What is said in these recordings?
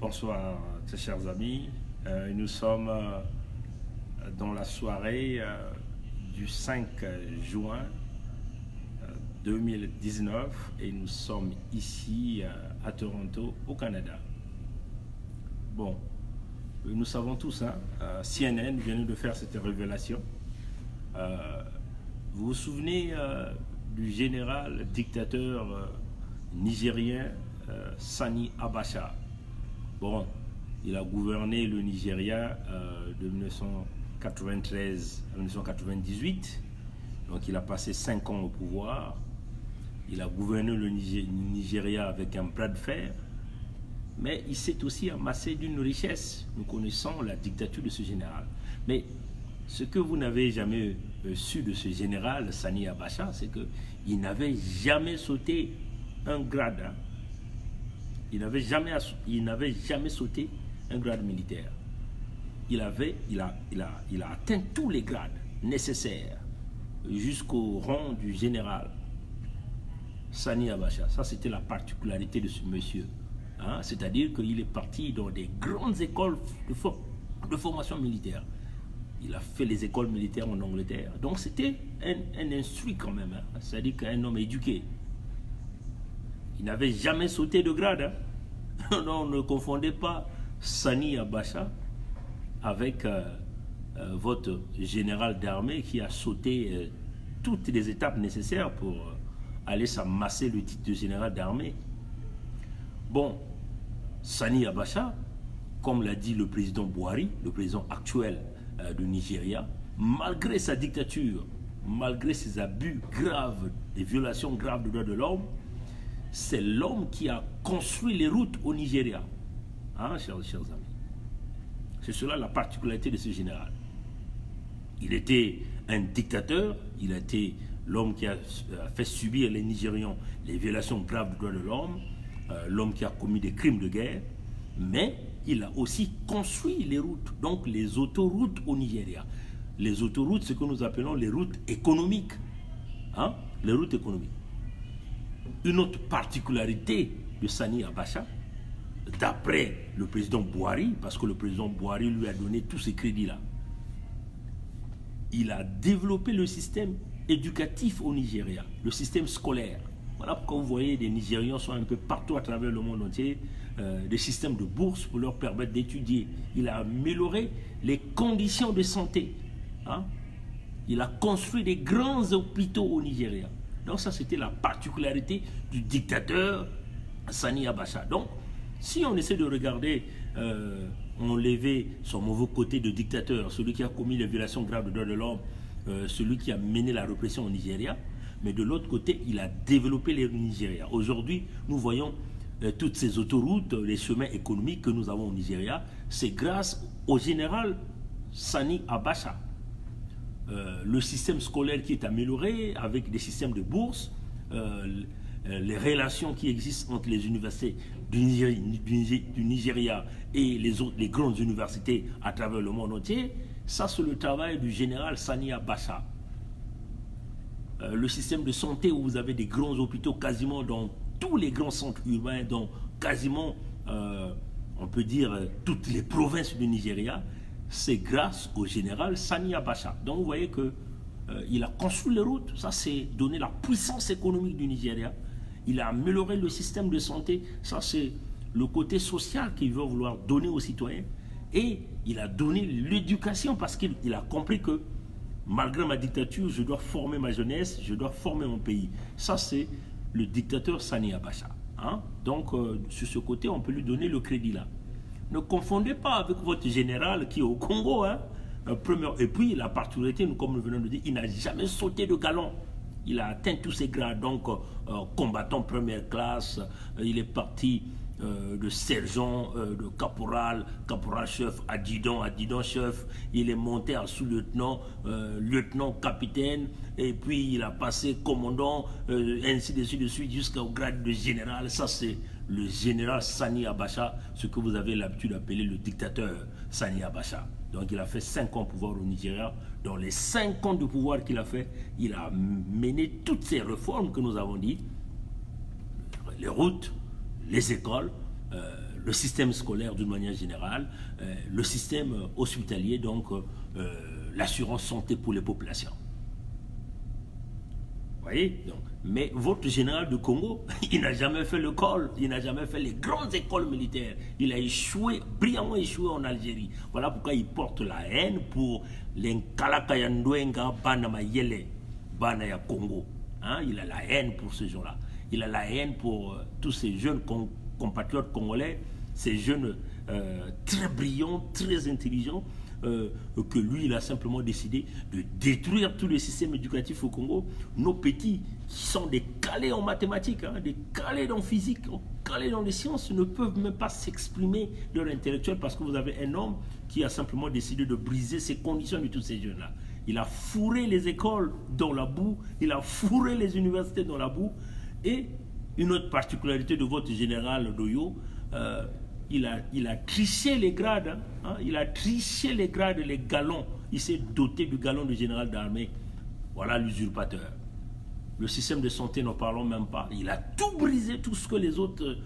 Bonsoir, très chers amis. Nous sommes dans la soirée du 5 juin 2019 et nous sommes ici à Toronto, au Canada. Bon, nous savons tous, CNN vient de faire cette révélation. Vous vous souvenez du général dictateur nigérien Sani Abacha? Bon, il a gouverné le Nigeria de 1993 à 1998. Donc il a passé 5 ans au pouvoir. Il a gouverné le Nigeria avec un bras de fer. Mais il s'est aussi amassé d'une richesse. Nous connaissons la dictature de ce général. Mais ce que vous n'avez jamais su de ce général Sani Abacha, c'est qu'il n'avait jamais sauté un grade. Il n'avait jamais sauté un grade militaire. Il a atteint tous les grades nécessaires jusqu'au rang du général Sani Abacha. Ça, c'était la particularité de ce monsieur. C'est-à-dire qu'il est parti dans des grandes écoles de formation militaire. Il a fait les écoles militaires en Angleterre. Donc, c'était un instruit quand même. C'est-à-dire qu'un homme éduqué. Il n'avait jamais sauté de grade. Non, ne confondez pas Sani Abacha avec votre général d'armée qui a sauté toutes les étapes nécessaires pour aller s'amasser le titre de général d'armée. Bon, Sani Abacha, comme l'a dit le président Buhari, le président actuel du Nigeria, malgré sa dictature, malgré ses abus graves, des violations graves des droits de l'homme, c'est l'homme qui a construit les routes au Nigeria. Chers amis. C'est cela la particularité de ce général. Il était un dictateur, il a été l'homme qui a fait subir les Nigérians les violations graves des droits de l'homme, l'homme qui a commis des crimes de guerre, mais il a aussi construit les routes, donc les autoroutes au Nigeria. Les autoroutes, ce que nous appelons les routes économiques. Les routes économiques. Une autre particularité de Sani Abacha, d'après le président Buhari, parce que le président Buhari lui a donné tous ces crédits-là, il a développé le système éducatif au Nigeria, le système scolaire. Voilà pourquoi vous voyez des Nigérians sont un peu partout à travers le monde entier, des systèmes de bourse pour leur permettre d'étudier. Il a amélioré les conditions de santé. Il a construit des grands hôpitaux au Nigeria. Donc ça, c'était la particularité du dictateur Sani Abacha. Donc, si on essaie de regarder, enlever son mauvais côté de dictateur, celui qui a commis les violations graves des droits de l'homme, celui qui a mené la répression au Nigeria, mais de l'autre côté, il a développé le Nigeria. Aujourd'hui, nous voyons toutes ces autoroutes, les chemins économiques que nous avons au Nigeria, c'est grâce au général Sani Abacha. Le système scolaire qui est amélioré avec des systèmes de bourse, les relations qui existent entre les universités du Nigeria et les grandes universités à travers le monde entier, ça c'est le travail du général Sani Abacha. Le système de santé où vous avez des grands hôpitaux quasiment dans tous les grands centres urbains, dans quasiment, on peut dire, toutes les provinces du Nigeria, c'est grâce au général Sani Abacha. Donc vous voyez qu'il a construit les routes, ça c'est donner la puissance économique du Nigeria. Il a amélioré le système de santé, ça c'est le côté social qu'il veut vouloir donner aux citoyens. Et il a donné l'éducation parce qu'il a compris que malgré ma dictature, je dois former ma jeunesse, je dois former mon pays. Ça c'est le dictateur Sani Abacha. Donc sur ce côté, on peut lui donner le crédit là. Ne confondez pas avec votre général qui est au Congo. Et puis, la particularité, comme nous venons de dire, il n'a jamais sauté de galon. Il a atteint tous ses grades. Donc, combattant première classe, il est parti de sergent, de caporal, caporal-chef, adjudant-chef. Il est monté à sous-lieutenant, lieutenant-capitaine. Et puis, il a passé commandant, ainsi de suite, jusqu'au grade de général. Ça, c'est le général Sani Abacha, ce que vous avez l'habitude d'appeler le dictateur Sani Abacha. Donc il a fait 5 ans de pouvoir au Nigeria. Dans les 5 ans de pouvoir qu'il a fait, il a mené toutes ces réformes que nous avons dit, les routes, les écoles, le système scolaire d'une manière générale, le système hospitalier, donc l'assurance santé pour les populations. Vous voyez donc, mais votre général de Congo, il n'a jamais fait l'école, il n'a jamais fait les grandes écoles militaires. Il a échoué, brillamment échoué en Algérie. Voilà pourquoi il porte la haine pour les Nkalakayandoenga Banamayele, Banaya Congo. Hein, il a la haine pour ces gens-là. Il a la haine pour tous ces jeunes compatriotes congolais, ces jeunes très brillants, très intelligents, que lui, il a simplement décidé de détruire tout le système éducatif au Congo. Nos petits qui sont des calés en mathématiques, hein, des calés en physique, calés dans les sciences, ne peuvent même pas s'exprimer de leur intellectuel parce que vous avez un homme qui a simplement décidé de briser ces conditions de tous ces jeunes-là. Il a fourré les écoles dans la boue, il a fourré les universités dans la boue. Et une autre particularité de votre général Doyo, il a triché les grades, hein, il a triché les grades, les galons. Il s'est doté du galon de général d'armée. Voilà l'usurpateur. Le système de santé, n'en parlons même pas. Il a tout brisé, tout ce que les autres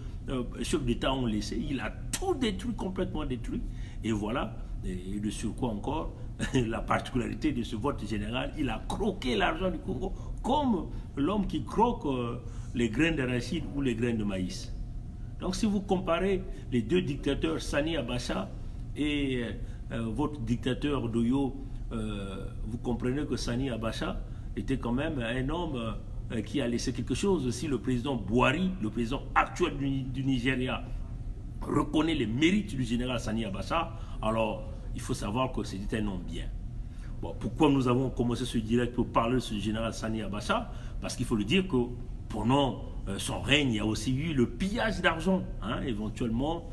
chefs d'État ont laissé. Il a tout détruit, complètement détruit. Et voilà, et de surcroît encore, la particularité de ce vote général, il a croqué l'argent du Congo comme l'homme qui croque les graines d'arachide ou les graines de maïs. Donc si vous comparez les deux dictateurs, Sani Abacha et votre dictateur Doyo, vous comprenez que Sani Abacha était quand même un homme qui a laissé quelque chose. Si le président Buhari, le président actuel du Nigeria, reconnaît les mérites du général Sani Abacha, alors il faut savoir que c'était un homme bien. Bon, pourquoi nous avons commencé ce direct pour parler de ce général Sani Abacha? Parce qu'il faut le dire que pendant son règne, il y a aussi eu le pillage d'argent, hein, éventuellement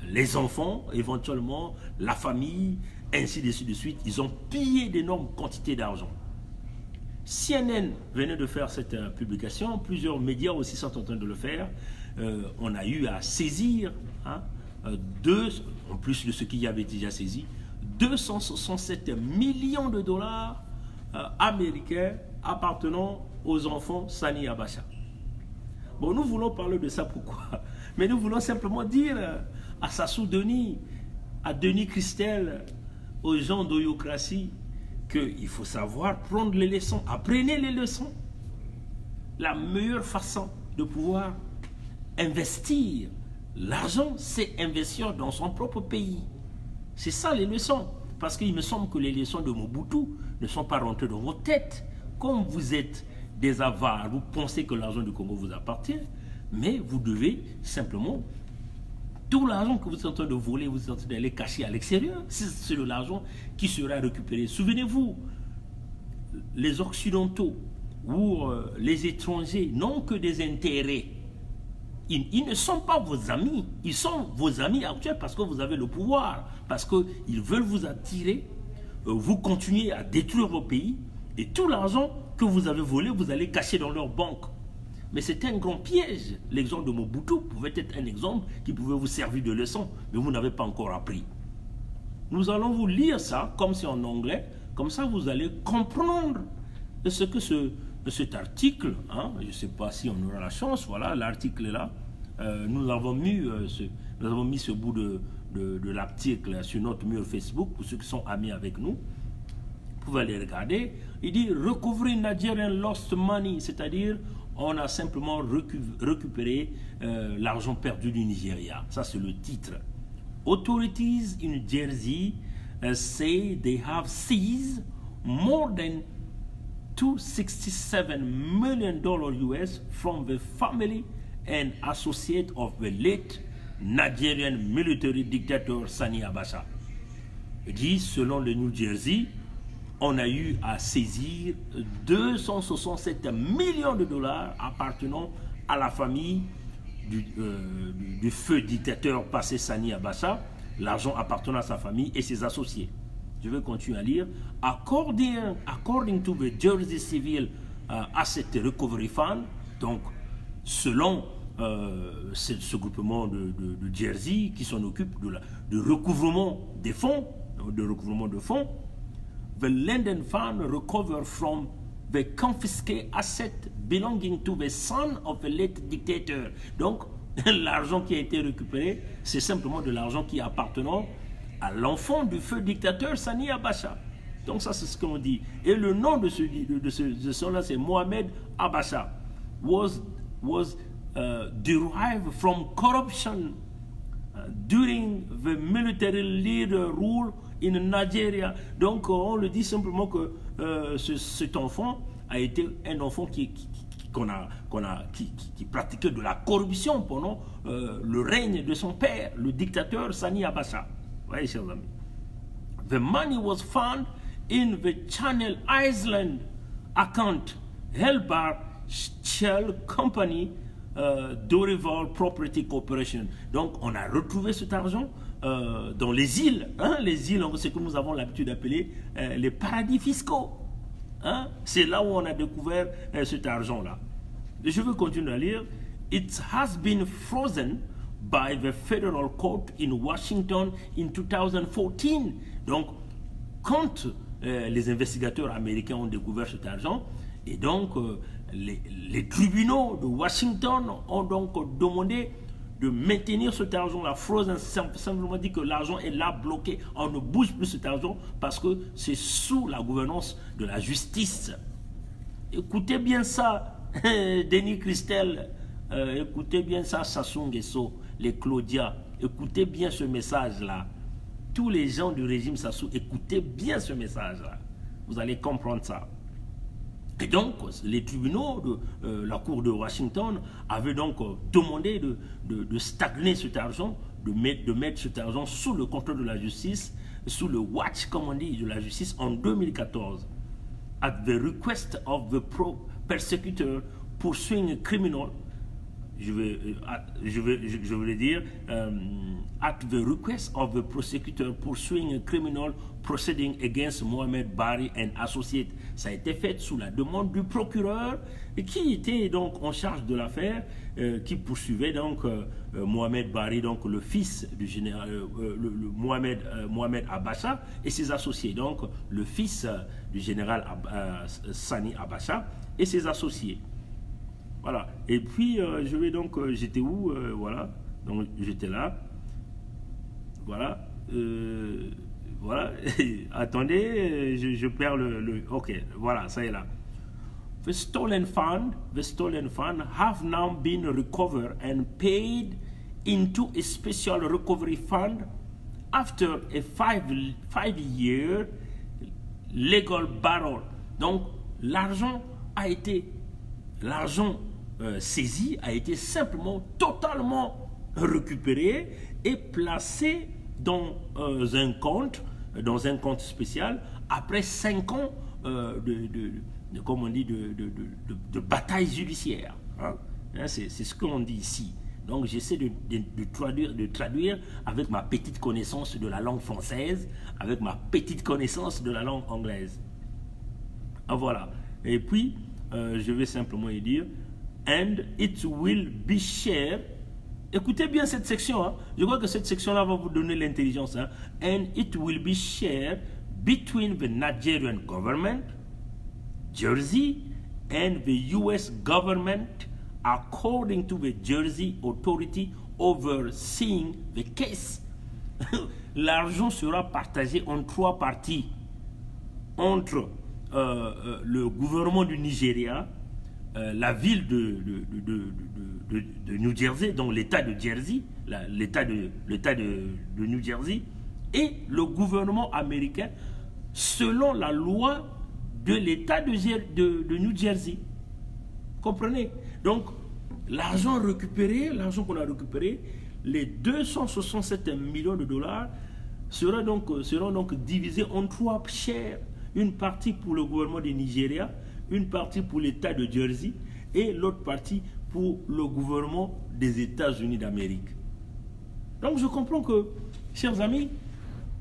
les enfants, éventuellement la famille, ainsi de suite. Ils ont pillé d'énormes quantités d'argent. CNN venait de faire cette publication, plusieurs médias aussi sont en train de le faire. On a eu à saisir, hein, en plus de ce qu'il y avait déjà saisi, 267 millions de dollars américains appartenant aux enfants Sani Abacha. Bon, nous voulons parler de ça, pourquoi? Mais nous voulons simplement dire à Sassou Denis, à Denis Christel, aux gens d'Oyocratie, qu'il faut savoir prendre les leçons. Apprenez les leçons. La meilleure façon de pouvoir investir l'argent, c'est investir dans son propre pays. C'est ça les leçons. Parce qu'il me semble que les leçons de Mobutu ne sont pas rentrées dans vos têtes. Comme vous êtes des avares, vous pensez que l'argent du Congo vous appartient, mais vous devez simplement, tout l'argent que vous êtes en train de voler, vous êtes en train d'aller cacher à l'extérieur, c'est de l'argent qui sera récupéré. Souvenez-vous, les Occidentaux ou les étrangers n'ont que des intérêts. Ils ne sont pas vos amis, ils sont vos amis actuels parce que vous avez le pouvoir, parce qu'ils veulent vous attirer, vous continuez à détruire vos pays, et tout l'argent que vous avez volé, vous allez cacher dans leur banque. Mais c'est un grand piège. L'exemple de Mobutu pouvait être un exemple qui pouvait vous servir de leçon, mais vous n'avez pas encore appris. Nous allons vous lire ça, comme c'est en anglais, comme ça vous allez comprendre ce que cet article, hein, je ne sais pas si on aura la chance, voilà, l'article est là, nous avons mis ce bout de l'article sur notre mur Facebook, pour ceux qui sont amis avec nous, vous pouvez aller regarder. Il dit « Recovery Nigerian Lost Money », c'est-à-dire on a simplement récupéré l'argent perdu du Nigeria. Ça, c'est le titre. Authorities in Jersey say they have seized more than $267 million US from the family and associate of the late Nigerian military dictator Sani Abacha. Il dit, selon le New Jersey, on a eu à saisir 267 millions de dollars appartenant à la famille du feu dictateur passé Sani Abacha, l'argent appartenant à sa famille et ses associés. Je vais continuer à lire. According to the Jersey Civil Asset Recovery Fund, donc selon ce groupement de Jersey qui s'en occupe de recouvrement des fonds, the London Fund recovered from the confiscated asset belonging to the son of the late dictator. Donc, L'argent qui a été récupéré, c'est simplement de l'argent qui appartenant à l'enfant du feu dictateur Sani Abacha. Donc ça, c'est ce qu'on dit. Et le nom de ce là, c'est Mohamed Abacha. Was derived from corruption during the military leader rule in Nigeria. Donc on le dit simplement que cet enfant a été un enfant qui pratiquait de la corruption pendant le règne de son père, le dictateur Sani Abacha. Vous voyez, chers amis. The money was found in the Channel Island account held by Shell Company Dorival Property Corporation. Donc, on a retrouvé cet argent dans les îles. Les îles, c'est ce que nous avons l'habitude d'appeler les paradis fiscaux. C'est là où on a découvert cet argent-là. Je veux continuer à lire. It has been frozen by the Federal Court in Washington in 2014. Donc, quand les investigateurs américains ont découvert cet argent, et donc les tribunaux de Washington ont donc demandé de maintenir cet argent-là. Frozen simplement dit que l'argent est là bloqué. On ne bouge plus cet argent parce que c'est sous la gouvernance de la justice. Écoutez bien ça, Denis Christel. Écoutez bien ça, Sassou Nguesso, les Claudia. Écoutez bien ce message-là. Tous les gens du régime Sassou, écoutez bien ce message-là. Vous allez comprendre ça. Et donc, les tribunaux de la Cour de Washington avaient donc demandé de stagner cet argent, de mettre cet argent sous le contrôle de la justice, sous le watch, comme on dit, de la justice en 2014. At the request of the persecutor pursuing a criminal, je vais dire, at the request of the prosecutor pursuing a criminal proceeding against Mohamed Bari and Associates. Ça a été fait sous la demande du procureur qui était donc en charge de l'affaire, qui poursuivait donc Mohamed Bari, donc le fils du général Mohamed Abacha et ses associés, donc le fils du général Sani Abacha et ses associés. Voilà. Et puis, je vais donc, j'étais où voilà. Donc, j'étais là. Voilà. Voilà. Attendez, je perds le... Ok, voilà, ça y est là. The stolen fund have now been recovered and paid into a special recovery fund after a five-year legal battle. Donc, l'argent saisi a été simplement totalement récupéré et placé dans un compte spécial après 5 ans comme on dit, de bataille judiciaire. C'est ce qu'on dit ici. Donc j'essaie de traduire avec ma petite connaissance de la langue française, avec ma petite connaissance de la langue anglaise. Voilà. Et puis, je vais simplement y dire, and it will be shared. Écoutez bien cette section. Je crois que cette section-là va vous donner l'intelligence. And it will be shared between the Nigerian government, Jersey, and the US government according to the Jersey authority overseeing the case. L'argent sera partagé en 3 parties entre le gouvernement du Nigeria, la ville de New Jersey, donc l'État de Jersey, l'État de New Jersey, et le gouvernement américain selon la loi de l'État de New Jersey. Comprenez? Donc, l'argent qu'on a récupéré, les 267 millions de dollars seront donc divisés en 3 shares. Une partie pour le gouvernement du Nigeria, une partie pour l'État de Jersey et l'autre partie pour le gouvernement des États-Unis d'Amérique. Donc je comprends que, chers amis,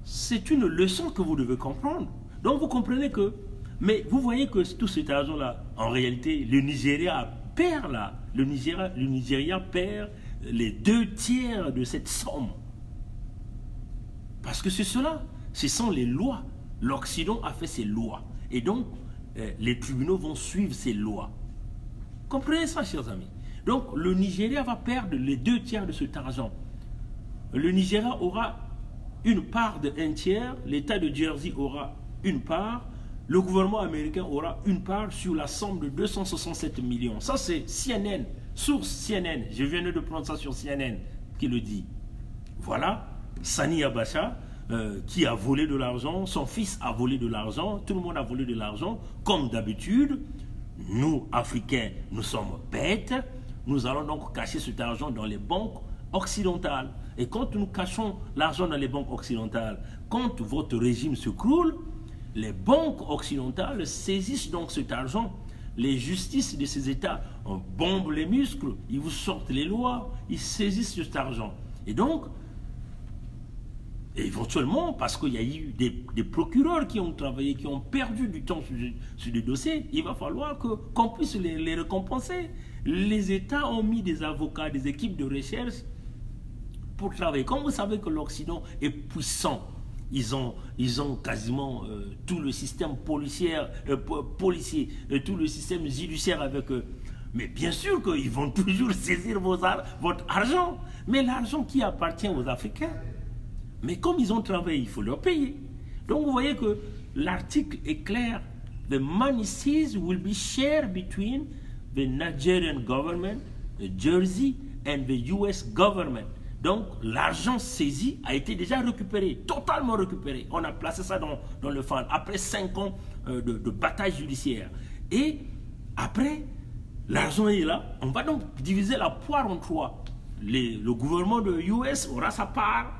c'est une leçon que vous devez comprendre. Donc vous comprenez que, mais vous voyez que tout cet argent-là, en réalité, le Nigeria perd là. Le Nigeria perd les 2/3 de cette somme. Parce que c'est cela, ce sont les lois. L'Occident a fait ses lois. Et donc, les tribunaux vont suivre ces lois. Comprenez ça, chers amis. Donc le Nigeria va perdre les 2/3 de cet argent. Le Nigeria aura une part de 1/3, l'État de Jersey aura une part, le gouvernement américain aura une part sur la somme de 267 millions. Ça c'est CNN, source CNN, je viens de prendre ça sur CNN qui le dit. Voilà, Sani Abacha qui a volé de l'argent, son fils a volé de l'argent, tout le monde a volé de l'argent, comme d'habitude. Nous, Africains, nous sommes bêtes, nous allons donc cacher cet argent dans les banques occidentales. Et quand nous cachons l'argent dans les banques occidentales, quand votre régime se croule, les banques occidentales saisissent donc cet argent. Les justices de ces États bombent les muscles, ils vous sortent les lois, ils saisissent cet argent. Et donc, éventuellement, parce qu'il y a eu des procureurs qui ont travaillé, qui ont perdu du temps sur des dossiers, il va falloir qu'on puisse les récompenser. Les États ont mis des avocats, des équipes de recherche pour travailler. Comme vous savez que l'Occident est puissant, ils ont quasiment tout le système policier, tout le système judiciaire avec eux. Mais bien sûr qu'ils vont toujours saisir votre argent. Mais l'argent qui appartient aux Africains, mais comme ils ont travaillé, il faut leur payer. Donc vous voyez que l'article est clair. The money seized will be shared between the Nigerian government, the Jersey, and the US government. Donc l'argent saisi a été déjà récupéré, totalement récupéré. On a placé ça dans le fond après 5 ans de bataille judiciaire. Et après, l'argent est là. On va donc diviser la poire en 3. Le gouvernement de US aura sa part.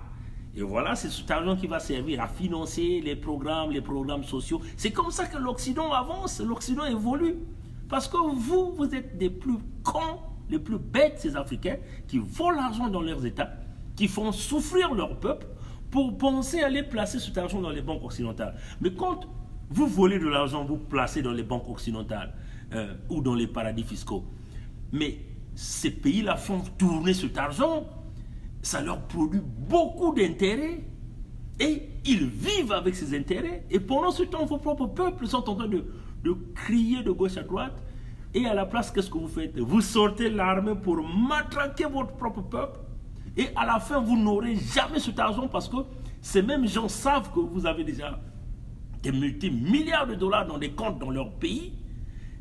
Et voilà, c'est cet argent qui va servir à financer les programmes sociaux. C'est comme ça que l'Occident avance, l'Occident évolue. Parce que vous êtes des plus cons, les plus bêtes, ces Africains, qui volent l'argent dans leurs États, qui font souffrir leur peuple pour penser aller placer cet argent dans les banques occidentales. Mais quand vous volez de l'argent, vous placez dans les banques occidentales ou dans les paradis fiscaux. Mais ces pays-là font tourner cet argent, ça leur produit beaucoup d'intérêts et ils vivent avec ces intérêts. Et pendant ce temps, vos propres peuples sont en train de crier de gauche à droite. Et à la place, qu'est-ce que vous faites? Vous sortez l'armée pour matraquer votre propre peuple. Et à la fin, vous n'aurez jamais cet argent parce que ces mêmes gens savent que vous avez déjà des multimilliards de dollars dans des comptes dans leur pays.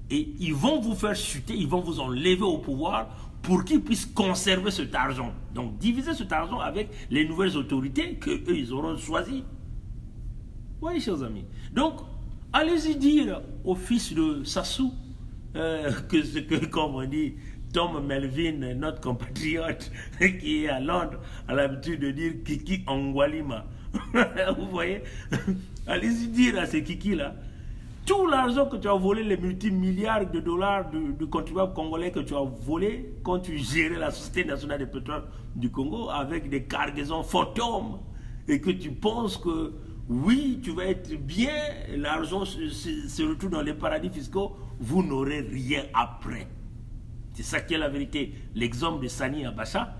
Et ils vont vous faire chuter, ils vont vous enlever au pouvoir pour qu'ils puissent conserver cet argent. Donc, diviser cet argent avec les nouvelles autorités qu'eux, ils auront choisies. Oui, chers amis. Donc, allez-y dire au fils de Sassou, comme on dit, Tom Melvin, notre compatriote qui est à Londres, a l'habitude de dire Kiki Angwalima. Vous voyez? Allez-y dire à ces Kiki-là, tout l'argent que tu as volé, les multimilliards de dollars de contribuables congolais que tu as volé quand tu gérais la Société nationale de pétrole du Congo avec des cargaisons fantômes et que tu penses que oui, tu vas être bien, l'argent se retrouve dans les paradis fiscaux, vous n'aurez rien après. C'est ça qui est la vérité. L'exemple de Sani Abacha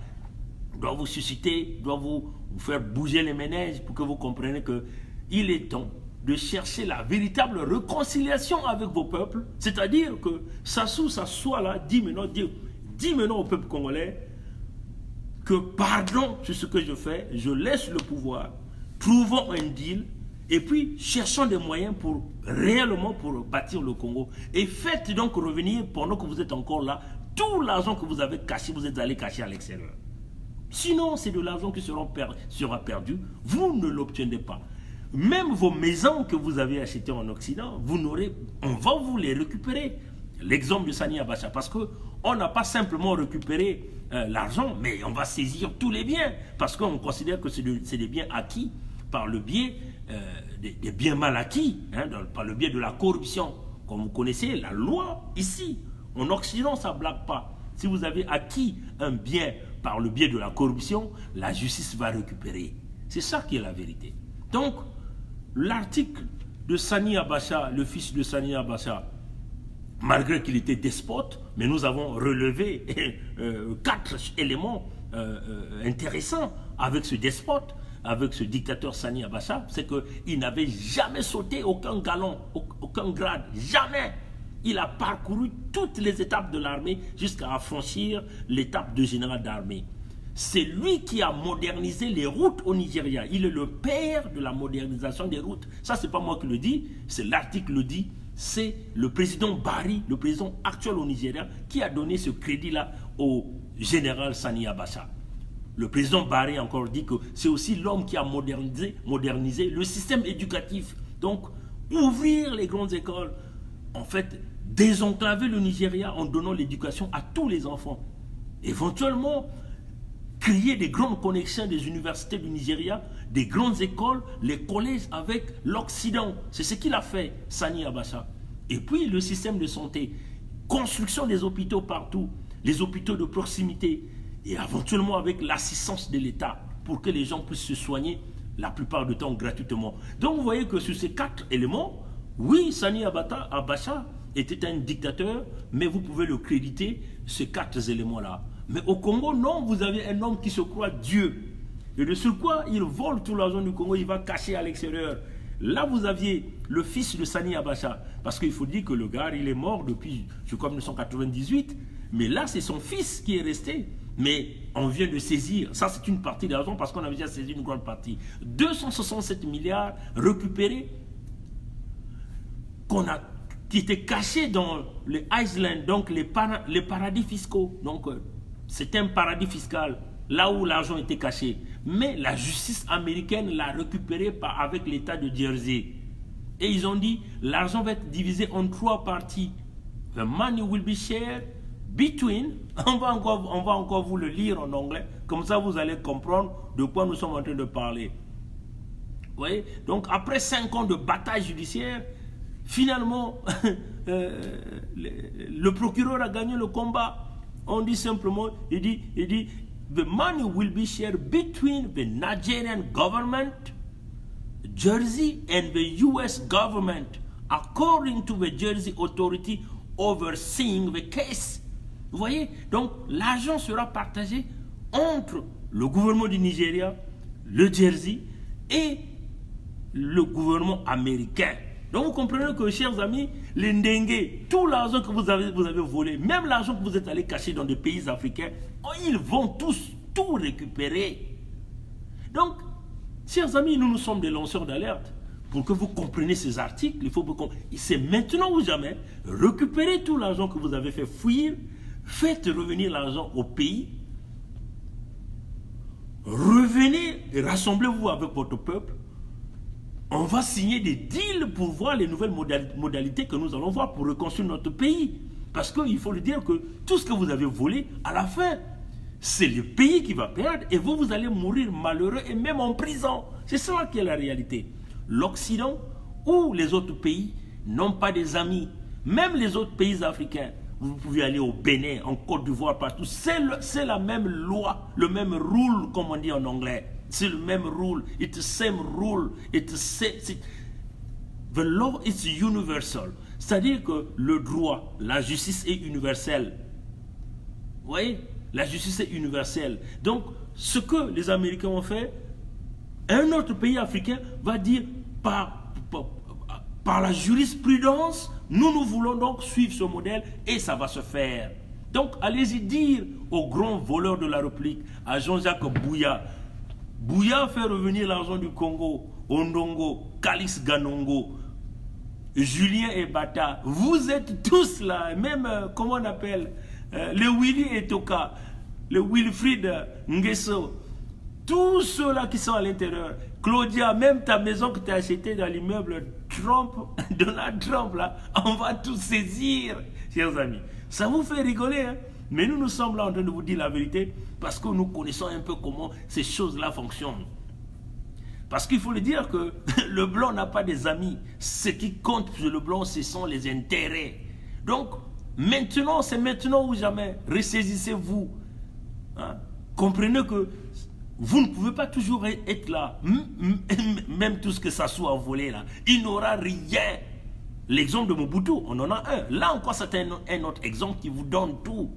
doit vous susciter, doit vous faire bouger les méninges pour que vous compreniez qu'il est temps de chercher la véritable réconciliation avec vos peuples, c'est-à-dire que Sassou s'assoit là, dit maintenant au peuple congolais que pardon sur ce que je fais, je laisse le pouvoir, trouvons un deal et puis cherchons des moyens pour réellement pour bâtir le Congo et faites donc revenir pendant que vous êtes encore là tout l'argent que vous avez caché, vous êtes allé cacher à l'extérieur. Sinon, c'est de l'argent qui sera perdu, vous ne l'obtiendrez pas. Même vos maisons que vous avez achetées en Occident, on va vous les récupérer. L'exemple de Sani Abacha, parce qu'on n'a pas simplement récupéré l'argent, mais on va saisir tous les biens, parce qu'on considère que c'est des biens acquis par le biais des biens mal acquis, par le biais de la corruption. Comme vous connaissez, la loi, ici, en Occident, ça ne blague pas. Si vous avez acquis un bien par le biais de la corruption, la justice va récupérer. C'est ça qui est la vérité. Donc, l'article de Sani Abacha, le fils de Sani Abacha, malgré qu'il était despote, mais nous avons relevé 4 éléments intéressants avec ce despote, avec ce dictateur Sani Abacha, c'est qu'il n'avait jamais sauté aucun galon, aucun grade, jamais. Il a parcouru toutes les étapes de l'armée jusqu'à franchir l'étape de général d'armée. C'est lui qui a modernisé les routes au Nigeria. Il est le père de la modernisation des routes. Ça, c'est pas moi qui le dis, c'est l'article le dit. C'est le président Bari, le président actuel au Nigeria, qui a donné ce crédit-là au général Sani Abacha. Le président Bari a encore dit que c'est aussi l'homme qui a modernisé le système éducatif. Donc, ouvrir les grandes écoles, en fait, désenclaver le Nigeria en donnant l'éducation à tous les enfants. Éventuellement, créer des grandes connexions des universités du Nigeria, des grandes écoles, les collèges avec l'Occident. C'est ce qu'il a fait, Sani Abacha. Et puis le système de santé, construction des hôpitaux partout, les hôpitaux de proximité, et éventuellement avec l'assistance de l'État pour que les gens puissent se soigner la plupart du temps gratuitement. Donc vous voyez que sur ces 4 éléments, oui, Sani Abacha était un dictateur, mais vous pouvez le créditer, ces 4 éléments-là. Mais au Congo, non, vous avez un homme qui se croit Dieu. Et de ce quoi il vole tout l'argent du Congo, il va cacher à l'extérieur. Là, vous aviez le fils de Sani Abacha. Parce qu'il faut dire que le gars, il est mort depuis, je crois, 1998. Mais là, c'est son fils qui est resté. Mais on vient de saisir, ça c'est une partie de l'argent parce qu'on avait déjà saisi une grande partie. 267 milliards récupérés qui étaient cachés dans les Islands, donc les paradis fiscaux. Donc, c'est un paradis fiscal, là où l'argent était caché. Mais la justice américaine l'a récupéré avec l'État de Jersey. Et ils ont dit, l'argent va être divisé en 3 parties. The money will be shared between, on va encore vous le lire en anglais, comme ça vous allez comprendre de quoi nous sommes en train de parler. Vous voyez? Donc après 5 ans de bataille judiciaire, finalement, le procureur a gagné le combat. On dit simplement, il dit, the money will be shared between the Nigerian government, Jersey, and the US government, according to the Jersey authority overseeing the case. Vous voyez? Donc, l'argent sera partagé entre le gouvernement du Nigeria, le Jersey et le gouvernement américain. Donc, vous comprenez que, chers amis, les Ndengue, tout l'argent que vous avez volé, même l'argent que vous êtes allé cacher dans des pays africains, ils vont tous tout récupérer. Donc, chers amis, nous sommes des lanceurs d'alerte. Pour que vous compreniez ces articles, il faut que c'est maintenant ou jamais, récupérez tout l'argent que vous avez fait fuir, faites revenir l'argent au pays, revenez et rassemblez-vous avec votre peuple. On va signer des deals pour voir les nouvelles modalités que nous allons voir pour reconstruire notre pays. Parce qu'il faut le dire que tout ce que vous avez volé, à la fin, c'est le pays qui va perdre et vous allez mourir malheureux et même en prison. C'est cela qui est la réalité. L'Occident ou les autres pays n'ont pas des amis. Même les autres pays africains, vous pouvez aller au Bénin, en Côte d'Ivoire, partout. C'est la même loi, le même rule, comme on dit en anglais. C'est le même rule. It's the same rule. The law is universal. C'est-à-dire que le droit, la justice est universelle. Vous voyez? La justice est universelle. Donc, ce que les Américains ont fait, un autre pays africain va dire par la jurisprudence, nous voulons donc suivre ce modèle et ça va se faire. Donc, allez-y dire aux grands voleurs de la République, à Jean-Jacques Bouya, Bouya fait revenir l'argent du Congo, Ondongo, Calix Ganongo, Julien et Bata. Vous êtes tous là, même, comment on appelle, le Willy Etoka, le Wilfried Nguesso, tous ceux-là qui sont à l'intérieur. Claudia, même ta maison que tu as achetée dans l'immeuble Trump, Donald Trump, là, on va tout saisir, chers amis. Ça vous fait rigoler, hein? Mais nous sommes là en train de vous dire la vérité parce que nous connaissons un peu comment ces choses-là fonctionnent. Parce qu'il faut le dire que le blanc n'a pas des amis. Ce qui compte pour le blanc, ce sont les intérêts. Donc, maintenant, c'est maintenant ou jamais. Ressaisissez-vous. Hein? Comprenez que vous ne pouvez pas toujours être là. Même tout ce que ça soit volé là. Il n'aura rien. L'exemple de Mobutu, on en a un. Là encore, c'est un autre exemple qui vous donne tout.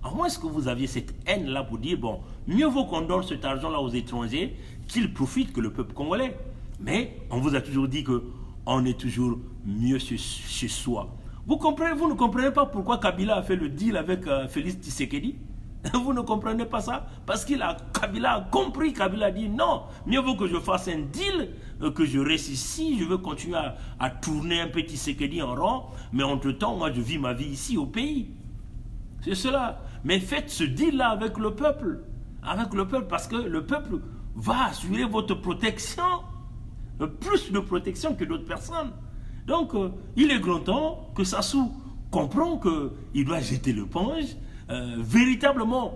À moins que vous aviez cette haine-là pour dire, bon, mieux vaut qu'on donne cet argent-là aux étrangers, qu'ils profitent que le peuple congolais. Mais on vous a toujours dit qu'on est toujours mieux chez soi. Vous ne comprenez pas pourquoi Kabila a fait le deal avec Félix Tshisekedi? Vous ne comprenez pas ça? Parce Kabila a compris, Kabila a dit non, mieux vaut que je fasse un deal, que je reste ici, je veux continuer à tourner un petit Tshisekedi en rond, mais entre-temps, moi je vis ma vie ici au pays. C'est cela. Mais faites ce deal-là avec le peuple, parce que le peuple va assurer votre protection, plus de protection que d'autres personnes. Donc, il est grand temps que Sassou comprenne qu'il doit jeter l'éponge, véritablement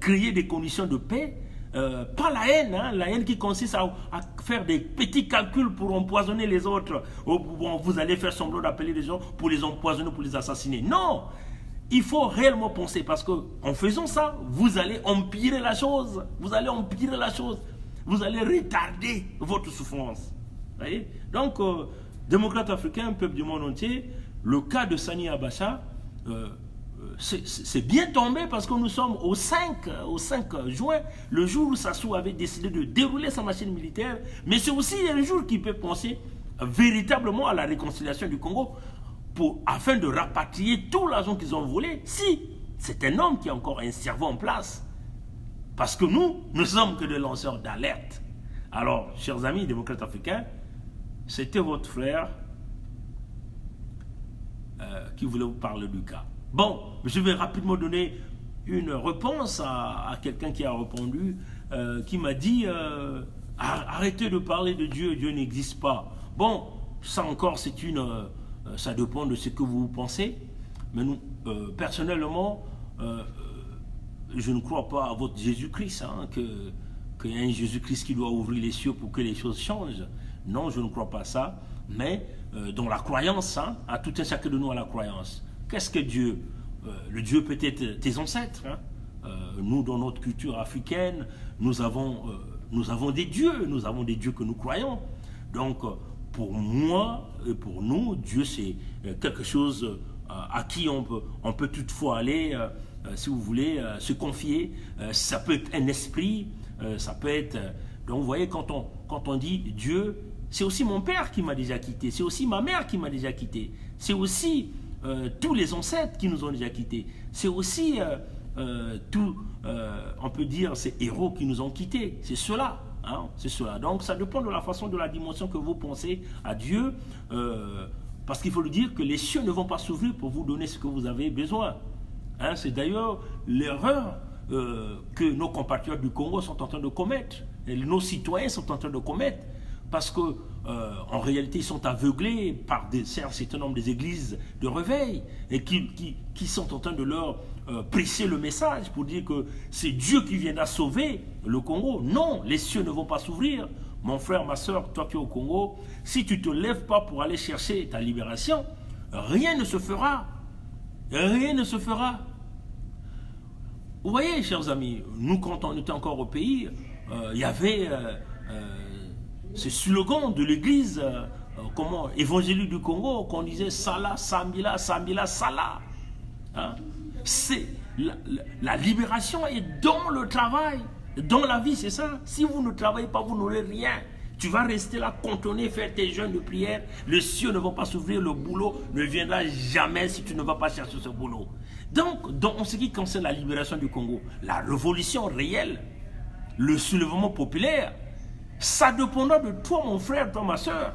créer des conditions de paix, pas la haine, hein, la haine qui consiste à faire des petits calculs pour empoisonner les autres. Bon, vous allez faire semblant d'appeler les gens pour les empoisonner, pour les assassiner. Non, il faut réellement penser, parce qu'en faisant ça, vous allez empirer la chose. Vous allez empirer la chose. Vous allez retarder votre souffrance. Vous voyez? Donc, démocrates africains, peuple du monde entier, le cas de Sani Abacha, c'est bien tombé parce que nous sommes au 5 juin, le jour où Sassou avait décidé de dérouler sa machine militaire, mais c'est aussi un jour qui peut penser véritablement à la réconciliation du Congo afin de rapatrier tout l'argent qu'ils ont volé. Si c'est un homme qui a encore un cerveau en place, parce que nous ne sommes que des lanceurs d'alerte. Alors, chers amis démocrates africains, c'était votre frère qui voulait vous parler du cas. Bon, je vais rapidement donner une réponse à quelqu'un qui a répondu, qui m'a dit arrêtez de parler de Dieu, Dieu n'existe pas. Bon, ça encore, ça dépend de ce que vous pensez, mais nous, personnellement, je ne crois pas à votre Jésus-Christ, hein, qu'il y a un Jésus-Christ qui doit ouvrir les cieux pour que les choses changent. Non, je ne crois pas ça, mais dans la croyance, hein, à tout un chacun de nous à la croyance. Qu'est-ce que Dieu? Le Dieu peut-être tes ancêtres. Hein? Nous, dans notre culture africaine, nous avons des dieux que nous croyons. Donc, pour moi et pour nous, Dieu, c'est quelque chose à qui on peut toutefois aller, si vous voulez, se confier. Ça peut être un esprit, ça peut être... donc, vous voyez, quand on dit Dieu, c'est aussi mon père qui m'a déjà quitté, c'est aussi ma mère qui m'a déjà quitté, c'est aussi tous les ancêtres qui nous ont déjà quittés, c'est aussi on peut dire, ces héros qui nous ont quittés, c'est cela. Hein, c'est cela. Donc ça dépend de la façon, de la dimension que vous pensez à Dieu, parce qu'il faut le dire que les cieux ne vont pas s'ouvrir pour vous donner ce que vous avez besoin. Hein, c'est d'ailleurs l'erreur que nos compatriotes du Congo sont en train de commettre, et nos citoyens sont en train de commettre, parce que en réalité ils sont aveuglés par un certain nombre des églises de réveil, et qui sont en train de leur prêcher le message pour dire que c'est Dieu qui viendra sauver le Congo. Non, les cieux ne vont pas s'ouvrir. Mon frère, ma soeur, toi qui es au Congo, si tu ne te lèves pas pour aller chercher ta libération, rien ne se fera. Rien ne se fera. Vous voyez, chers amis, nous, quand on était encore au pays, il y avait ce slogan de l'église évangélique du Congo, qu'on disait Salah, Sambila, Sambila, Salah. Hein? La libération est dans le travail, dans la vie, c'est ça. Si vous ne travaillez pas, vous n'aurez rien. Tu vas rester là, cantonné, faire tes jeûnes de prière. Les cieux ne vont pas s'ouvrir, le boulot ne viendra jamais si tu ne vas pas chercher ce boulot. Donc, en ce qui concerne la libération du Congo, la révolution réelle, le soulèvement populaire, ça dépendra de toi, mon frère, toi, ma soeur.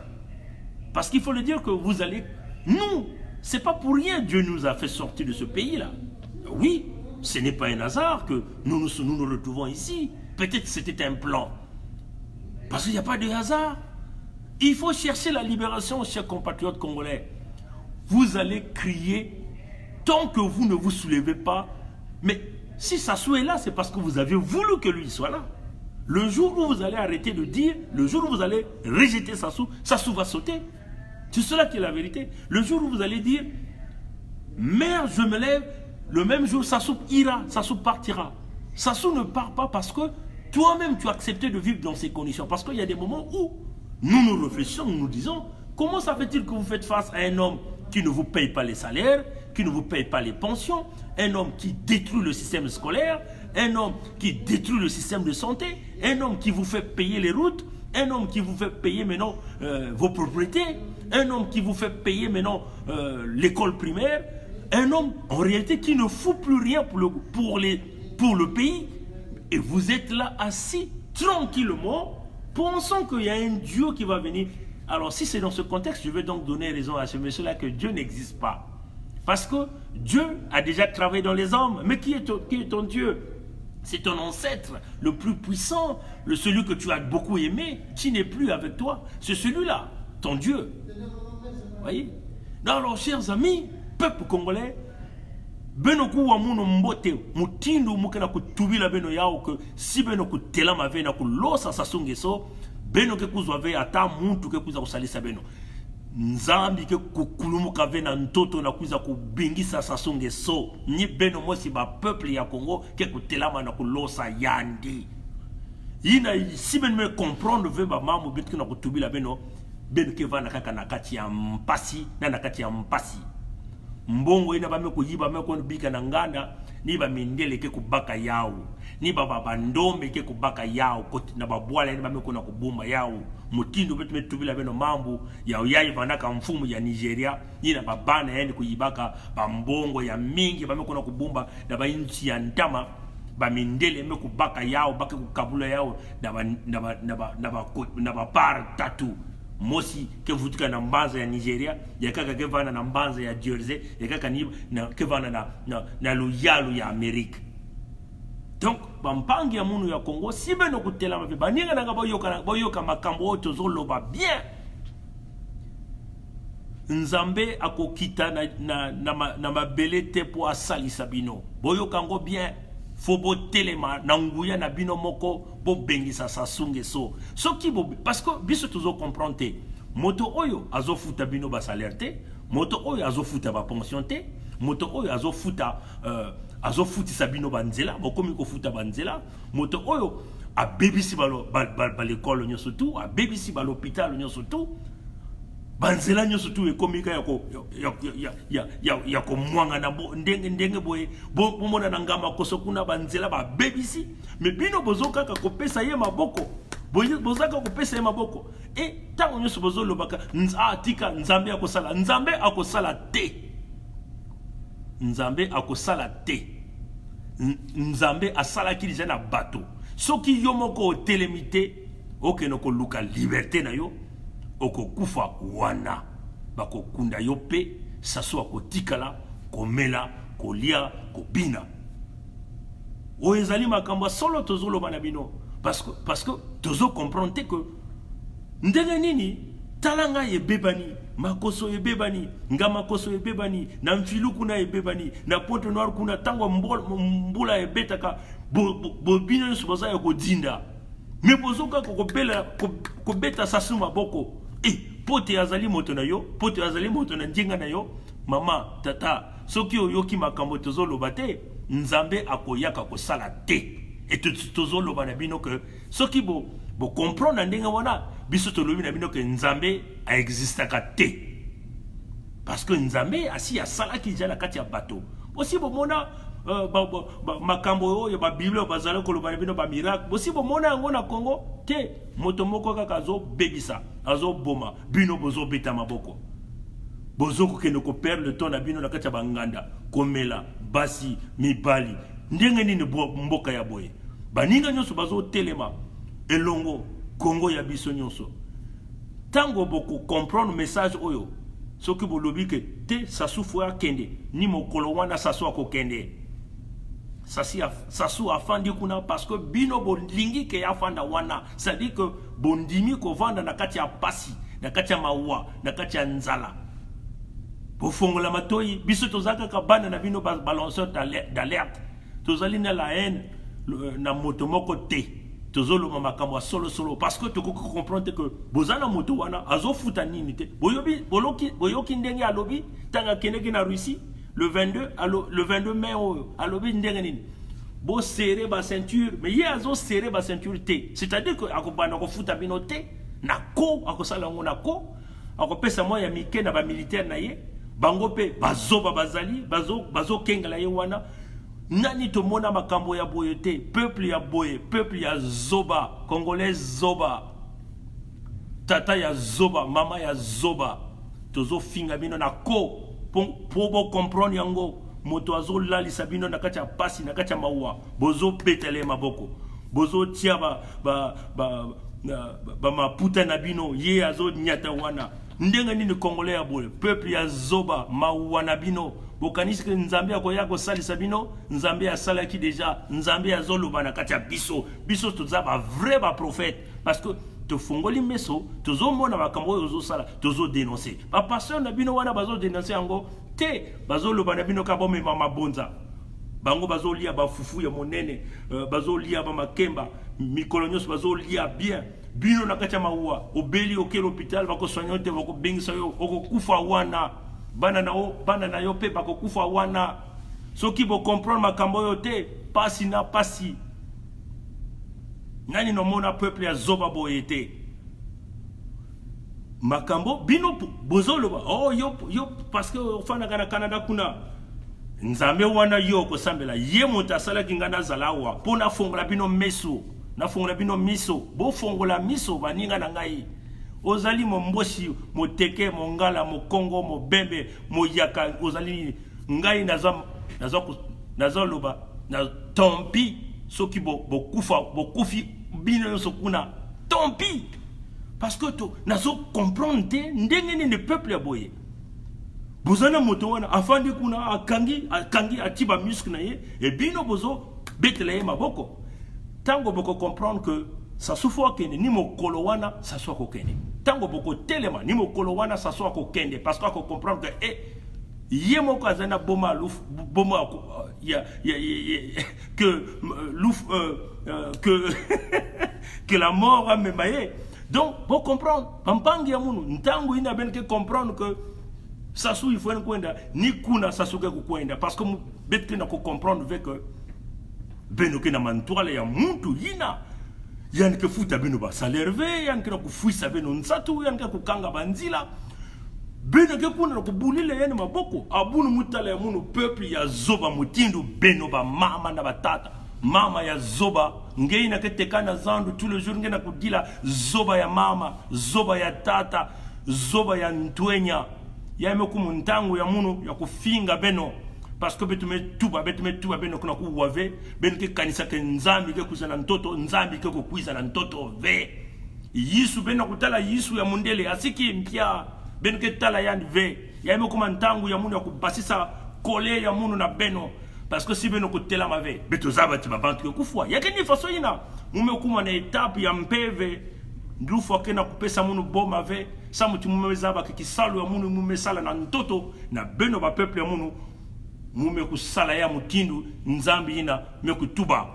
Parce qu'il faut le dire que vous allez... Nous, c'est pas pour rien Dieu nous a fait sortir de ce pays-là. Oui, ce n'est pas un hasard que nous nous retrouvons ici. Peut-être que c'était un plan. Parce qu'il n'y a pas de hasard. Il faut chercher la libération, chers compatriotes congolais. Vous allez crier tant que vous ne vous soulevez pas. Mais si Sassou est là, c'est parce que vous avez voulu que lui soit là. Le jour où vous allez arrêter de dire, le jour où vous allez rejeter Sassou, Sassou va sauter. C'est cela qui est la vérité. Le jour où vous allez dire, mère, je me lève, le même jour, Sassou ira, Sassou partira. Sassou ne part pas parce que toi-même, tu as accepté de vivre dans ces conditions. Parce qu'il y a des moments où nous réfléchissons, nous nous disons, comment ça fait-il que vous faites face à un homme qui ne vous paye pas les salaires, qui ne vous paye pas les pensions, un homme qui détruit le système scolaire, un homme qui détruit le système de santé, un homme qui vous fait payer les routes, un homme qui vous fait payer maintenant vos propriétés, un homme qui vous fait payer maintenant l'école primaire, un homme en réalité qui ne fout plus rien pour le pays. Et vous êtes là assis tranquillement, pensant qu'il y a un Dieu qui va venir. Alors si c'est dans ce contexte, je vais donc donner raison à ce monsieur-là que Dieu n'existe pas. Parce que Dieu a déjà travaillé dans les hommes. Mais qui est ton Dieu? C'est ton ancêtre, le plus puissant, celui que tu as beaucoup aimé, qui n'est plus avec toi. C'est celui-là, ton Dieu. Voyez? Alors, chers amis, peuple congolais, benoku wa muno mbote mutindu mukena kutubila beno yao que si beno kutela mave na kulosa sasungeso beno ke kuzwave ata muntu ke kuza kusalisa beno nzambi ke kukulumuka ve na ntoto na kuza kubingisa sasungeso ni beno mosi ba peuple ya Congo ke kutelama na kulosa yandi ina si beno me comprendre ve ba mamu bitu na kutubila beno ke vana kaka na kati ya mpasi na kati ya mpasi mbongo ina bame kuyiba meko bika na nganda ni ba mindele ke kubaka yao ni baba bandombe ke kubaka yao na babwala ni bame kuna kubuma yao mutindo betu metubila beno mambu ya uyayi vanaka mfumu ya Nigeria ni na babana yani kuyibaka bambongo ya mingi bame kuna kubumba na ba inchi ya ntama ba mindele me kubaka yao bake kukabula yao na ba par tatu mosi ke vutuka na mbanza ya Nigeria ya kaka ke vana na mbanza ya Jersey ya kaka ni na ke vana na loyalu ya Amerika. Donc bampangi ya munu ya Congo si beno kutela mabe baninga nanga boyoka makambo oto zoloba bien nzambe akokita na mabele te po asalisa bino boyoka ngo bien fobo telema na nguya na bino moko bo bengisa sasunge soki bo parce que biso tozo comprendre moto oyo azofuta bino ba salaire te moto oyo azofuta ba pension te moto oyo azofutisa bino banzela bokomi kofuta banzela moto oyo abebisi ba l'école nyoso tout abebisi ba l'hôpital nyoso tout banzela nyoso tu ekomika ya ko mwanga na ndenge boye bomona na ngama koso kuna banzela ba bebisi me bino bozoka ka kopesa ye maboko bozaka kopesa ye maboko et tango nyoso bozolo baka tika nzambe akosala te nzambe asala ki déjà na bato soki yo moko telemite okeno ko luka liberté na yo okokufa wana bakokunda yo pe saso kotikala komela kolia kobina o ezali makambo solo tozolo bana bino parce que tozo comprendre que ndenge nini talanga ebebani makoso ebebani ngama koso ebebani na mfilu kuna ebebani na Pointe Noire kuna tango mbula ebetaka bobino nso baza ya kodinda me bozoka kobeta sasu maboko pote azali moto na yo pote azali moto na njinga na yo mama tata soki oyoki makambo tozoloba te nzambe akoyaka kosala te et tozoloba na bino que soki bo comprendre ndenge wana biso tolobi na bino que nzambe a existaka te parce que nzambe asi asala ki jala kati ya bato aussi bomona makambo oyo ba Bible bazala koloba na bino ba miracle aussi bomona yango na Congo te moto moko kaka azo bebisa azo boma bino bozo beta maboko bozo ko keno ko perdre le temps na bino na kati ya banganda komela basi mibali ndenge nini mboka ya boye baninga nyonso bazo telema elongo Congo ya biso nyonso tango boko comprendre message oyo soki bolobi ke te sasufu ya kende ni mokolo wana sasu akokende sasu afandi kuna parce que bino bolingi ke afanda wana ça dit que bondimi ko vanda na kati ya pasi na kati ya mawa na kati ya nzala bofongola matoi biso tozaka ka bana na bino balanceur d'alerte tozali na la haine na moto moko te tozolo makambo solo parce que toko comprendre que bozana moto wana azofuta nini te boyoki ndenge alobi tanga keneki na Russie le 22 mai alobi ndenge nini bo serrer ba ceinture mais ye azo serrer ba ceinture te c'est-à-dire que akobana ko futa bino te na ko akosala ngo na ko akopesa moya mike na ba militaire na ye bango pe bazoba bazali bazo kengala ye wana nani to mona makambo ya boye te peuple ya boye peuple ya zoba congolais zoba tata ya zoba, mama ya zoba, tozo finga bino na ko, pour comprendre yango, moto azo lalisa bino na kati ya pasi, na kati ya maua, bozo betele maboko, bozo tia ba maputa na bino, ye azo nyata wana, ndenga nini Congolais ya bole, peuple ya zoba, maua na bino, bokanisi ke Nzambe akoya ko salisa bino, Nzambe asalaki déjà, Nzambe azoloba na kati ya biso, biso toza ba vrai ba prophète, parce que to fongoli meso tozo mona makambo ozo sala tozo dénoncer ba pasteur na bino wana bazo dénoncer yango te bazo loba na bino ka bo mema mabonza bango bazo lia ba fufu ya monene bazo lia ba makemba mikolo nyos bazo lia bien bino na kati ya maua obeli oke l'hôpital bako soigner te bako bengisa yo okokufa wana bana na yo pe bako kufa wana soki bo comprendre makambo yo te pasi na pasi. Nani no mona peuple ya zoba boyete makambo bino bozolo ba oh yo parce que ofana kana Canada kuna Nzambe wana yo ko sambela ye monta sala kingana zalawa pona fongola bino meso na fongola bino miso bo fongola miso baninga na ngai ozali momboshi moteke mongala mokongo mobembe moyaka ozali ngai nazo loba na tompi soki bokufi bino yo sokuna tant pis parce que to nazo comprendre te ndenge ne peuple ya boye bozana moto wana afandi kuna akangi atiba muscle na ye et bino bozo betela ye maboko tango boko comprendre que ça souffre kende ni mokolo wana ça soit kokende tango boko telema ni mokolo wana ça soit kokende parce que ko comprendre que ye moko azana boma luf boma que la mort a mémaillé. Donc pour comprendre pampangi ya munu ntango ina ben que comprendre que sasu il faut kwenda ni kuna sasu ke kwenda parce que betke na ko comprendre avec que benoke na mantoile ya muntu ina yan ke futa beno ba salerve yan ke ko fuisa beno nsatu yan ke ko kanga banzila beno ke kuna ko bulile yene maboko abunu mutala ya munu peuple ya zoba mutindu beno ba mama na batata mama ya zoba ngeina ke tekana zandu tous les jours ngena kudila zoba ya mama zoba ya tata zoba ya ntwenya ya meku muntangu ya munu ya kufinga beno parce que betume tuba beno kuna kuwave beno ke kanisa ke nzambi ke kuzana ntoto nzambi ke kukuiza na ntoto ve yisu beno kutala yisu ya mundele asiki mpya beno ke tala yani ve ya meku mantangu ya munu ya kubasisa kole ya munu na beno parce que si beno kutela mave beto zabati babantu ke kufwa yakeni faso ina mume kuma na etape ya mpeve ndufu akena kupesa munu boma ve sa mutu mume zaba ke kisalu ya munu mume sala na ntoto na beno ba peuple ya munu mume kusala ya mutindu nzambi ina meku tuba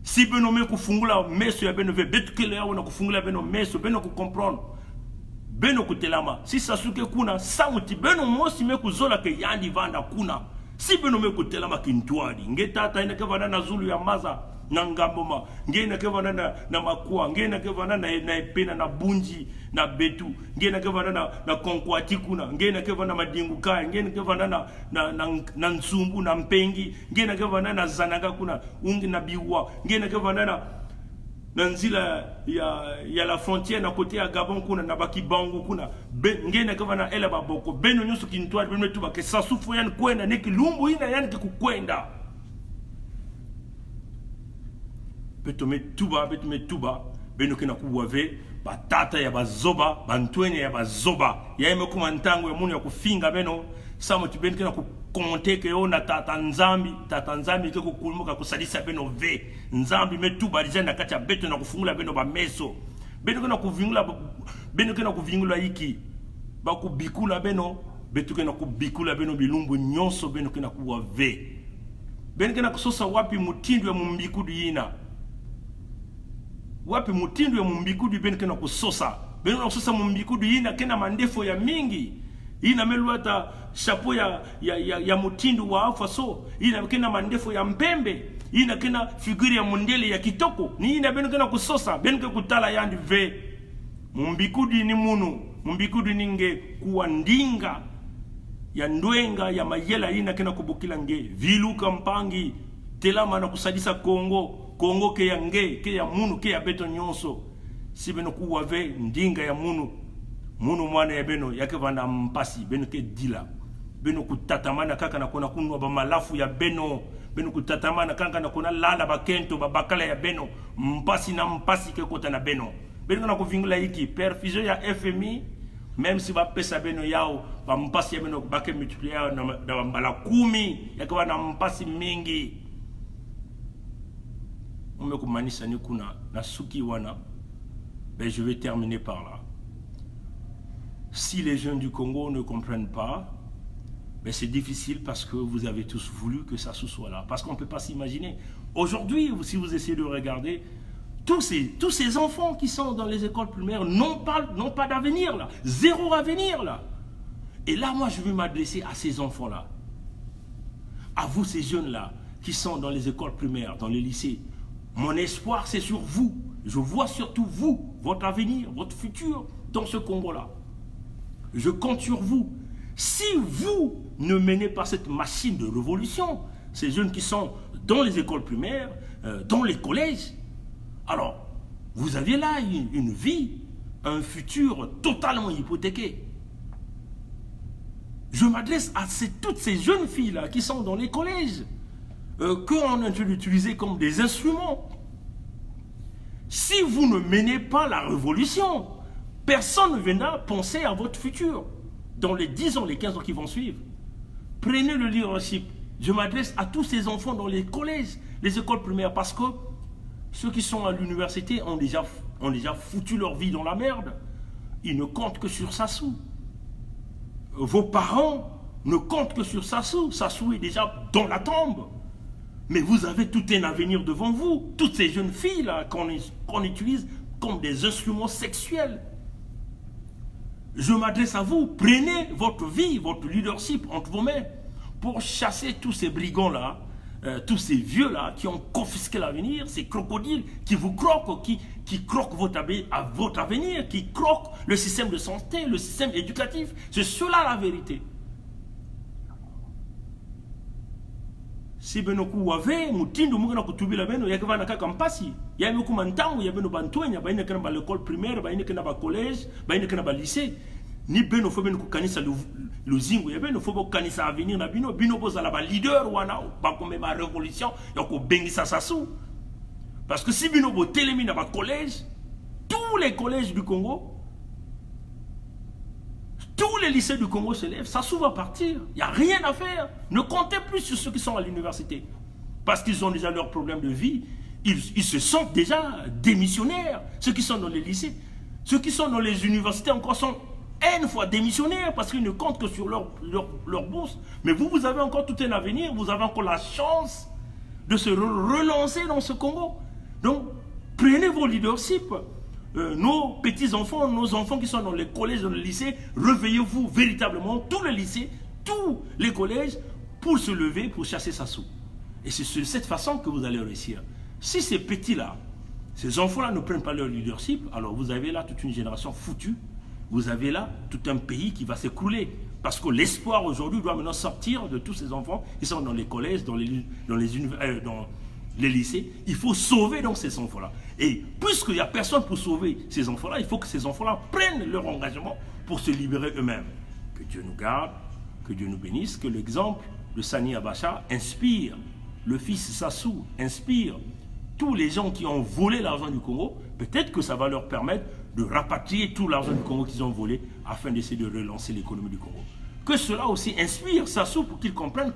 si beno meku fungula meso ya beno ve betu kele ya wana kufungula beno meso beno ku comprendre beno kutelama si sasuke kuna sa muti beno mosi meku zola ke yandi vanda kuna si beno meku telama kintwadi ngetata ina ke vana na zulu ya maza na ngamboma ngena ke vana na makua ngena ke vana na epena na bunji na betu ngena ke vana na konkwati kuna ngena ke vana madingu kaya ngena ke vana na nsumbu na mpengi ngena ke vana na zananga kuna ungi na biwa ngena ke vana na nzila ya la frontière na côté ya Gabon kuna na bakibangu kuna ngena ke vana ele baboko beno nyusu kintwadi beno tuba ke sasufu yani kwenda neki lumbu ina yani ke kukwenda betume tuba beno kena kuwave batata ya bazoba bantwenya ya bazoba ya eme kuma ntango ya munu ya kufinga beno samo tibeni kena kukonte ke ona tata nzambi ke kukulumuka kusadisa beno ve nzambi metuba lijenda kati ya beto na kufungula beno ba meso beno kena kuvingula iki bakubikula beno beto kena kubikula beno bilumbu nyonso beno kena kuwave beno kena kusosa wapi mutindu ya mumbikudu yina wapi mutindu ya mumbikudu beno kena kusosa beno na kusosa mumbikudu yina kena mandefo ya mingi ina meluata chapeau ya mutindu wa afa so ina kena mandefo ya mpembe ina kena figure ya mundele ya kitoko ni ina beno kena kusosa beno ke kutala yandi ve mumbikudu ni munu mumbikudu ninge kuwa ndinga ya ndwenga ya mayela ina kena kubukila nge viluka mpangi telama na kusadisa Kongo ke ya nge ke ya munu ke ya beto nyonso Si beno ku wave ndinga ya munu mwana ya beno yake vanda mpasi beno ke dila beno ku tatamana kaka na kona kunwa ba malafu ya beno ku tatamana kaka na kona lala bakento bakala ya beno mpasi na mpasi ke kota na beno na kuvingula hiki perfusion ya FMI même si va pesa beno yao ba mpasi ya beno bake multiplier na mbala 10 yake wana mpasi mingi umekumanisha ni kuna na suki wana. Ben, je vais terminer par là. Si les jeunes du Congo ne comprennent pas, ben c'est difficile parce que vous avez tous voulu que ça soit là. Parce qu'on ne peut pas s'imaginer. Aujourd'hui, si vous essayez de regarder, tous ces enfants qui sont dans les écoles primaires n'ont pas d'avenir là. Zéro avenir là. Et là, moi, je veux m'adresser à ces enfants-là. À vous, ces jeunes-là, qui sont dans les écoles primaires, dans les lycées. Mon espoir, c'est sur vous. Je vois surtout vous, votre avenir, votre futur dans ce Congo-là. Je compte sur vous. Si vous ne menez pas cette machine de révolution, ces jeunes qui sont dans les écoles primaires, dans les collèges, alors vous avez là une vie, un futur totalement hypothéqué. Je m'adresse à toutes ces jeunes filles-là qui sont dans les collèges, qu'on a utilisé comme des instruments. Si vous ne menez pas la révolution, personne ne viendra penser à votre futur dans les 10 ans, les 15 ans qui vont suivre. Prenez le leadership. Je m'adresse à tous ces enfants dans les collèges, les écoles primaires, parce que ceux qui sont à l'université ont déjà foutu leur vie dans la merde. Ils ne comptent que sur Sassou. Vos parents ne comptent que sur Sassou. Sassou est déjà dans la tombe. Mais vous avez tout un avenir devant vous. Toutes ces jeunes filles-là qu'on utilise comme des instruments sexuels. Je m'adresse à vous. Prenez votre vie, votre leadership entre vos mains pour chasser tous ces brigands-là, tous ces vieux-là qui ont confisqué l'avenir, ces crocodiles qui vous croquent, qui croquent votre avenir, qui croquent le système de santé, le système éducatif. C'est cela la vérité. Si benoku wave mutindo mungu na kutubila beno yakava na kaka mpasi ya meku mantangu ya beno bantonya baina kana ba l'école primaire baina kana ba collège baina kana ba lycée ni beno fo beno kukanisa luzingu ya beno fo kukanisa avenir na bino bozala ba leader wana ba comme ma révolution ya ko bengisa Sassou parce que si bino bo telemi na ba collège tous les collèges du Congo, tous les lycées du Congo se lèvent, Sassou va partir. Il n'y a rien à faire. Ne comptez plus sur ceux qui sont à l'université. Parce qu'ils ont déjà leurs problèmes de vie. Ils se sentent déjà démissionnaires. Ceux qui sont dans les lycées. Ceux qui sont dans les universités encore sont N fois démissionnaires parce qu'ils ne comptent que sur leur bourse. Mais vous avez encore tout un avenir. Vous avez encore la chance de se relancer dans ce Congo. Donc, prenez vos leaderships. Nos petits-enfants, nos enfants qui sont dans les collèges, dans les lycées, réveillez-vous véritablement, tous les lycées, tous les collèges, pour se lever, pour chasser Sassou. Et c'est de cette façon que vous allez réussir. Si ces petits-là, ces enfants-là ne prennent pas leur leadership, alors vous avez là toute une génération foutue, vous avez là tout un pays qui va s'écrouler. Parce que l'espoir aujourd'hui doit maintenant sortir de tous ces enfants qui sont dans les collèges, dans les lycées. Il faut sauver donc ces enfants-là. Et puisqu'il n'y a personne pour sauver ces enfants-là, il faut que ces enfants-là prennent leur engagement pour se libérer eux-mêmes. Que Dieu nous garde, que Dieu nous bénisse, que l'exemple de Sani Abacha inspire le fils Sassou, inspire tous les gens qui ont volé l'argent du Congo. Peut-être que ça va leur permettre de rapatrier tout l'argent du Congo qu'ils ont volé afin d'essayer de relancer l'économie du Congo. Que cela aussi inspire Sassou pour qu'il comprenne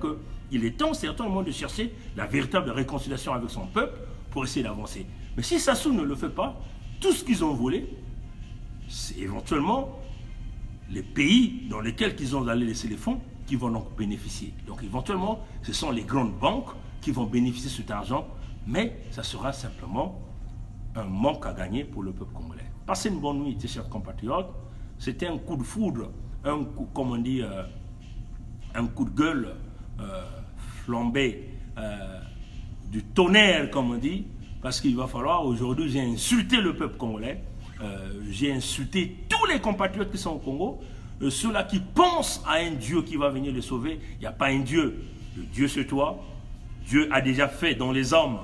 qu'il est temps certainement de chercher la véritable réconciliation avec son peuple pour essayer d'avancer. Mais si Sassou ne le fait pas, tout ce qu'ils ont volé, c'est éventuellement les pays dans lesquels ils ont allé laisser les fonds qui vont donc bénéficier. Donc éventuellement, ce sont les grandes banques qui vont bénéficier de cet argent, mais ça sera simplement un manque à gagner pour le peuple congolais. Passez une bonne nuit, chers compatriotes. C'était un coup de foudre, un coup, comme on dit, un coup de gueule flambé du tonnerre, comme on dit, parce qu'il va falloir, aujourd'hui, j'ai insulté le peuple congolais, j'ai insulté tous les compatriotes qui sont au Congo, ceux-là qui pensent à un Dieu qui va venir les sauver. Il n'y a pas un Dieu, le Dieu c'est toi. Dieu a déjà fait dans les hommes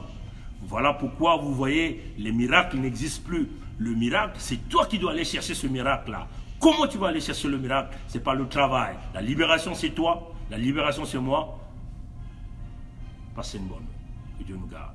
Voilà pourquoi vous voyez, les miracles n'existent plus. Le miracle, c'est toi qui dois aller chercher ce miracle-là. Comment tu vas aller chercher le miracle? C'est pas le travail. La libération, c'est toi. La libération, c'est moi. Passez une bonne. Que Dieu nous garde.